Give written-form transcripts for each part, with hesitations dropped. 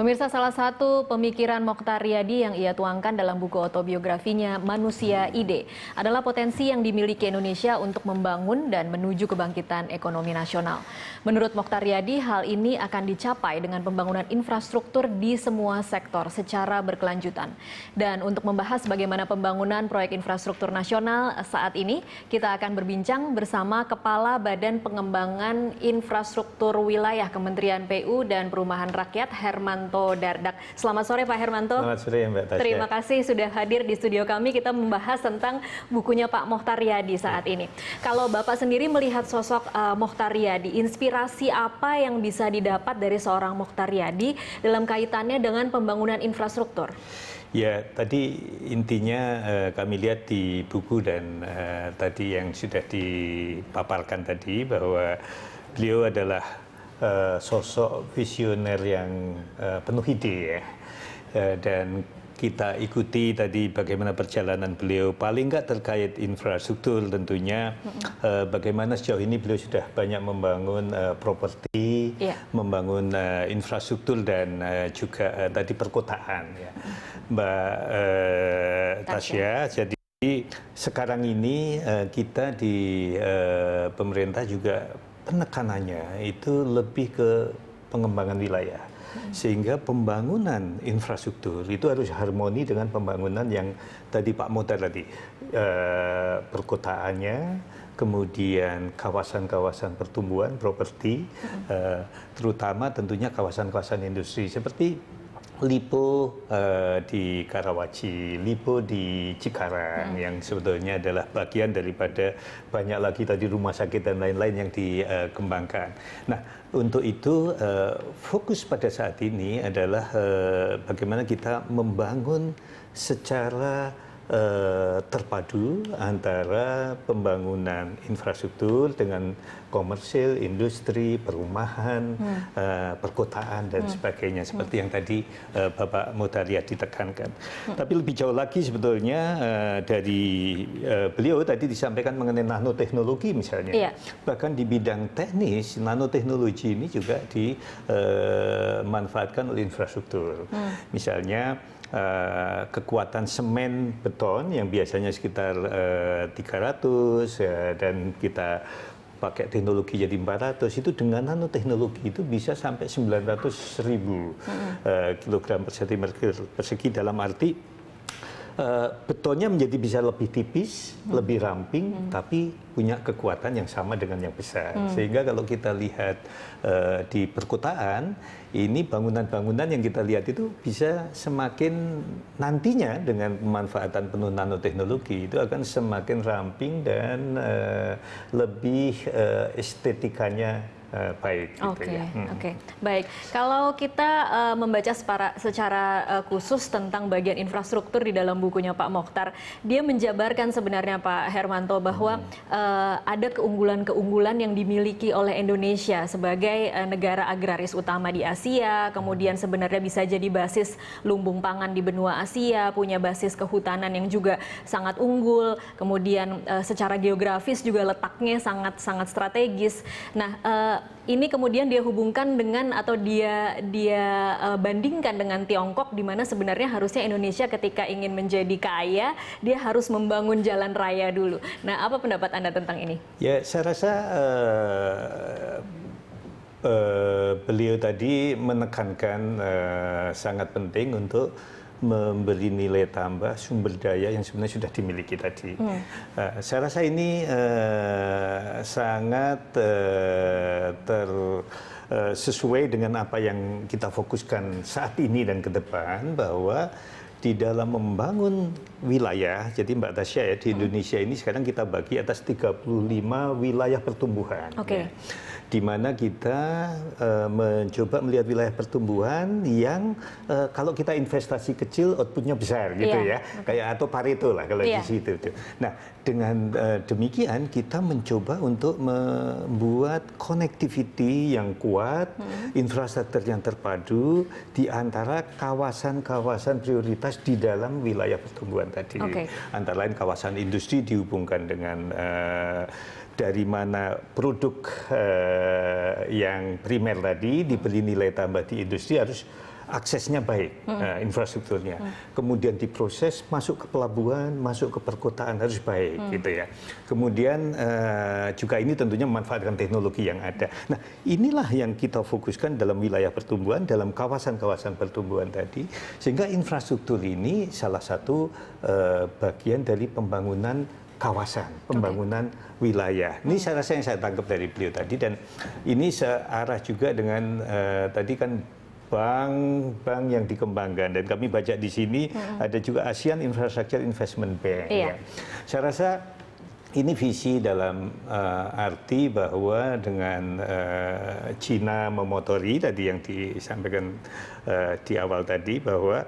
Pemirsa, salah satu pemikiran Mochtar Riyadi yang ia tuangkan dalam buku autobiografinya Manusia Ide adalah potensi yang dimiliki Indonesia untuk membangun dan menuju kebangkitan ekonomi nasional. Menurut Mochtar Riyadi, hal ini akan dicapai dengan pembangunan infrastruktur di semua sektor secara berkelanjutan. Dan untuk membahas bagaimana pembangunan proyek infrastruktur nasional saat ini, kita akan berbincang bersama Kepala Badan Pengembangan Infrastruktur Wilayah Kementerian PU dan Perumahan Rakyat, Hermanto Dardak. Selamat sore Pak Hermanto. Selamat sore Mbak Tasya. Terima kasih sudah hadir di studio kami. Kita membahas tentang bukunya Pak Mochtar Riyadi saat ini. Kalau Bapak sendiri melihat sosok Mochtar Riyadi, inspirasi apa yang bisa didapat dari seorang Mochtar Riyadi dalam kaitannya dengan pembangunan infrastruktur? Ya, tadi intinya kami lihat di buku dan tadi yang sudah dipaparkan tadi bahwa beliau adalah sosok visioner yang penuh ide ya. Dan kita ikuti tadi bagaimana perjalanan beliau, paling nggak terkait infrastruktur tentunya, bagaimana sejauh ini beliau sudah banyak membangun properti, membangun infrastruktur dan juga tadi perkotaan ya. Mbak Tasya, jadi sekarang ini kita di pemerintah juga penekanannya itu lebih ke pengembangan wilayah. Sehingga pembangunan infrastruktur itu harus harmoni dengan pembangunan yang tadi Pak Mochtar tadi, perkotaannya, kemudian kawasan-kawasan pertumbuhan, properti, terutama tentunya kawasan-kawasan industri seperti Lipo di Karawaci, Lipo di Cikarang yang sebetulnya adalah bagian daripada banyak lagi tadi rumah sakit dan lain-lain yang dikembangkan. Nah, untuk itu fokus pada saat ini adalah bagaimana kita membangun secara terpadu antara pembangunan infrastruktur dengan komersil, industri, perumahan, perkotaan dan sebagainya seperti yang tadi Bapak Mochtar Riyadi ditekankan. Tapi lebih jauh lagi sebetulnya dari beliau tadi disampaikan mengenai nanoteknologi misalnya. Bahkan di bidang teknis nanoteknologi ini juga dimanfaatkan oleh infrastruktur. Misalnya kekuatan semen beton yang biasanya sekitar 300 dan kita pakai teknologi jadi 400, itu dengan nanoteknologi itu bisa sampai 900.000 kilogram per sentimeter persegi, dalam arti betonnya menjadi bisa lebih tipis, lebih ramping, tapi punya kekuatan yang sama dengan yang besar. Sehingga kalau kita lihat di perkotaan, ini bangunan-bangunan yang kita lihat itu bisa semakin nantinya dengan pemanfaatan penuh nanoteknologi itu akan semakin ramping dan lebih estetikanya baik. Oke. Baik. Kalau kita membaca secara khusus tentang bagian infrastruktur di dalam bukunya Pak Mochtar, dia menjabarkan sebenarnya Pak Hermanto bahwa ada keunggulan-keunggulan yang dimiliki oleh Indonesia sebagai negara agraris utama di Asia, kemudian sebenarnya bisa jadi basis lumbung pangan di benua Asia, punya basis kehutanan yang juga sangat unggul, kemudian secara geografis juga letaknya sangat strategis. Nah, ini kemudian dia hubungkan dengan atau dia bandingkan dengan Tiongkok, di mana sebenarnya harusnya Indonesia ketika ingin menjadi kaya dia harus membangun jalan raya dulu. Nah, apa pendapat Anda tentang ini? Ya, saya rasa beliau tadi menekankan sangat penting untuk memberi nilai tambah sumber daya yang sebenarnya sudah dimiliki tadi. Saya rasa ini sangat sesuai dengan apa yang kita fokuskan saat ini dan ke depan, bahwa di dalam membangun wilayah, jadi Mbak Tasya ya, di Indonesia ini sekarang kita bagi atas 35 wilayah pertumbuhan. Di mana kita mencoba melihat wilayah pertumbuhan yang kalau kita investasi kecil outputnya besar gitu ya, kayak atau Pareto lah kalau di situ. Nah, dengan demikian kita mencoba untuk membuat connectivity yang kuat, infrastruktur yang terpadu di antara kawasan-kawasan prioritas di dalam wilayah pertumbuhan tadi. Antara lain kawasan industri dihubungkan dengan dari mana produk yang primer tadi diberi nilai tambah di industri harus aksesnya baik, infrastrukturnya. Kemudian diproses masuk ke pelabuhan, masuk ke perkotaan harus baik, gitu ya. Kemudian juga ini tentunya memanfaatkan teknologi yang ada. Nah, inilah yang kita fokuskan dalam wilayah pertumbuhan, dalam kawasan-kawasan pertumbuhan tadi, sehingga infrastruktur ini salah satu bagian dari pembangunan kawasan, pembangunan wilayah. Ini saya rasa yang saya tangkap dari beliau tadi, dan ini searah juga dengan tadi kan bank-bank yang dikembangkan, dan kami baca di sini ada juga ASEAN Infrastructure Investment Bank. Iya. Ya. Saya rasa ini visi dalam arti bahwa dengan Cina memotori tadi yang disampaikan di awal tadi, bahwa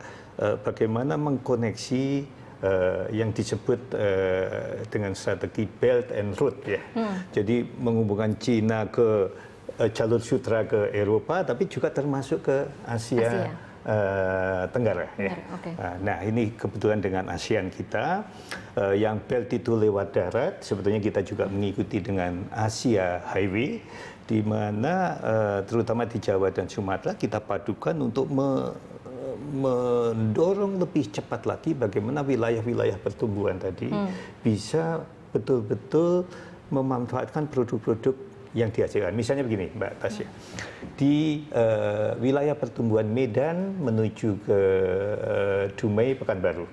bagaimana mengkoneksi yang disebut dengan strategi Belt and Road ya. Jadi menghubungkan Cina ke jalur sutra ke Eropa, tapi juga termasuk ke Asia. Tenggara. Ya. Okay. Nah, ini kebetulan dengan ASEAN kita, yang Belt itu lewat darat, sebetulnya kita juga mengikuti dengan Asia Highway, di mana terutama di Jawa dan Sumatera kita padukan untuk mendorong lebih cepat lagi bagaimana wilayah-wilayah pertumbuhan tadi bisa betul-betul memanfaatkan produk-produk yang dihasilkan. Misalnya begini, Mbak Tasya, di wilayah pertumbuhan Medan menuju ke Dumai, Pekanbaru.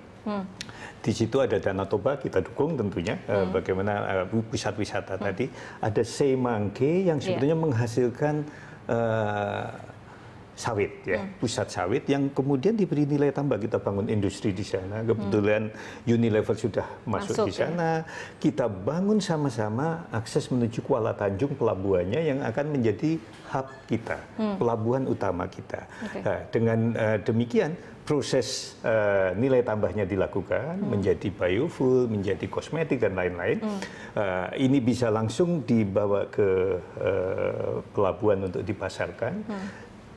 Di situ ada Danau Toba, kita dukung tentunya, bagaimana pusat wisata tadi. Ada Semanggi yang sebetulnya menghasilkan sawit, ya, pusat sawit yang kemudian diberi nilai tambah. Kita bangun industri di sana. Kebetulan Unilever sudah masuk di sana. Kita bangun sama-sama akses menuju Kuala Tanjung, pelabuhannya yang akan menjadi hub kita, pelabuhan utama kita. Nah, dengan demikian proses nilai tambahnya dilakukan menjadi biofuel, menjadi kosmetik dan lain-lain. Ini bisa langsung dibawa ke pelabuhan untuk dipasarkan.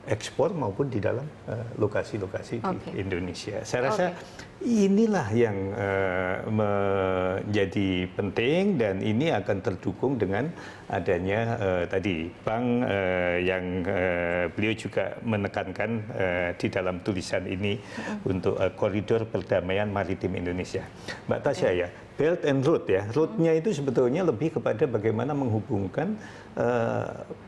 Ekspor maupun di dalam lokasi-lokasi di Indonesia. Saya rasa inilah yang menjadi penting, dan ini akan terdukung dengan adanya tadi bank yang beliau juga menekankan di dalam tulisan ini untuk koridor perdamaian maritim Indonesia. Mbak Tasya, ya, Belt and Road ya, roadnya itu sebetulnya lebih kepada bagaimana menghubungkan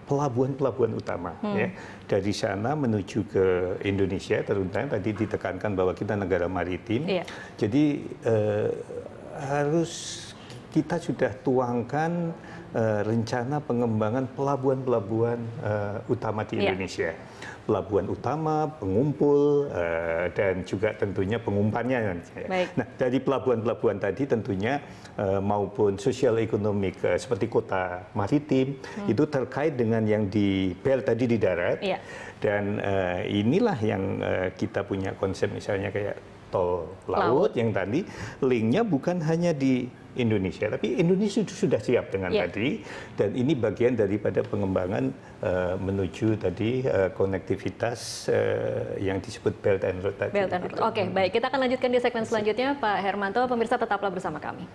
pelabuhan-pelabuhan utama ya, dari sana menuju ke Indonesia, terutama tadi ditekankan bahwa kita negara maritim. Jadi harus kita sudah tuangkan rencana pengembangan pelabuhan-pelabuhan utama di Indonesia. Pelabuhan utama, pengumpul, dan juga tentunya pengumpannya. Nah, dari pelabuhan-pelabuhan tadi tentunya maupun sosial ekonomik seperti kota maritim, itu terkait dengan yang di Belt tadi di darat. Dan inilah yang kita punya konsep misalnya kayak tol laut yang tadi linknya bukan hanya di Indonesia, tapi Indonesia sudah siap dengan tadi, dan ini bagian daripada pengembangan menuju tadi konektivitas yang disebut Belt and Road tadi. Belt and Road. Oke, baik. Kita akan lanjutkan di segmen selanjutnya, Pak Hermanto. Pemirsa tetaplah bersama kami.